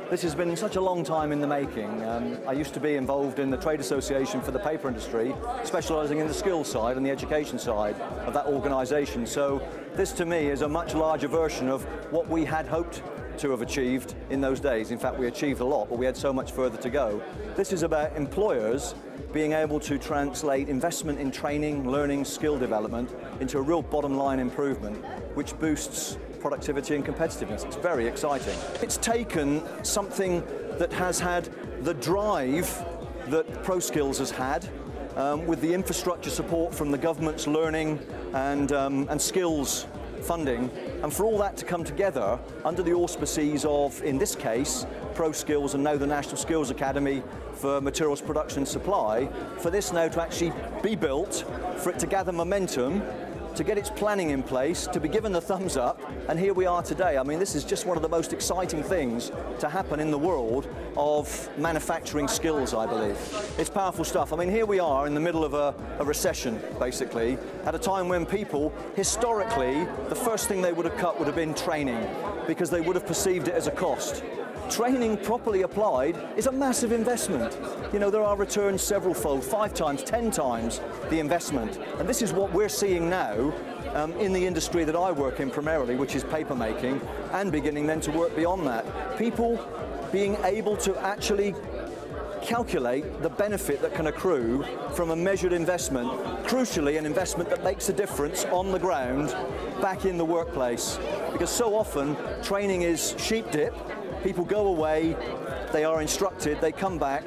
This has been such a long time in the making. I used to be involved in the trade association for the paper industry, specialising in the skills side and the education side of that organisation. So this to me is a much larger version of what we had hoped to have achieved in those days. In fact, we achieved a lot, but we had so much further to go. This is about employers being able to translate investment in training, learning, skill development into a real bottom line improvement, which boosts productivity and competitiveness. It's very exciting. It's taken something that has had the drive that ProSkills has had, with the infrastructure support from the government's learning and skills funding, and for all that to come together under the auspices of, in this case, ProSkills and now the National Skills Academy for Materials Production and Supply, for this now to actually be built, for it to gather momentum, to get its planning in place, to be given the thumbs up, and here we are today. I mean, this is just one of the most exciting things to happen in the world of manufacturing skills, I believe. It's powerful stuff. I mean, here we are in the middle of a recession, basically, at a time when people, historically, the first thing they would have cut would have been training, because they would have perceived it as a cost. Training properly applied is a massive investment. You know, there are returns several fold, 5 times, 10 times the investment. And this is what we're seeing now in the industry that I work in primarily, which is paper making, and beginning then to work beyond that. People being able to actually calculate the benefit that can accrue from a measured investment, crucially an investment that makes a difference on the ground back in the workplace. Because so often training is sheep dip. People go away, they are instructed, they come back,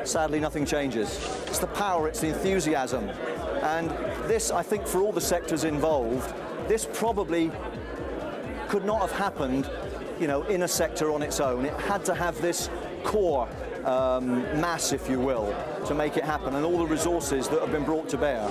sadly nothing changes. It's the power, it's the enthusiasm. And this, I think, for all the sectors involved, this probably could not have happened, you know, in a sector on its own. It had to have this core mass, if you will, to make it happen, and all the resources that have been brought to bear.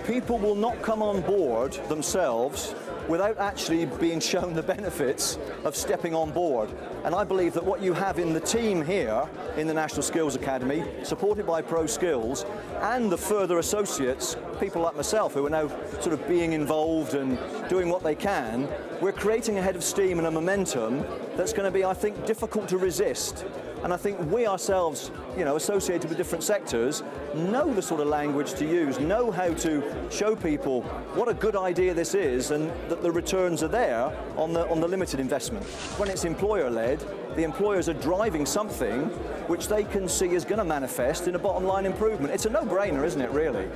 People will not come on board themselves without actually being shown the benefits of stepping on board. And I believe that what you have in the team here in the National Skills Academy, supported by ProSkills, and the further associates, people like myself who are now sort of being involved and doing what they can, we're creating a head of steam and a momentum that's going to be, I think, difficult to resist. And I think we ourselves, you know, associated with different sectors, know the sort of language to use, know how to show people what a good idea this is, and that the returns are there on the limited investment. When it's employer-led, the employers are driving something which they can see is going to manifest in a bottom line improvement. It's a no-brainer, isn't it, really?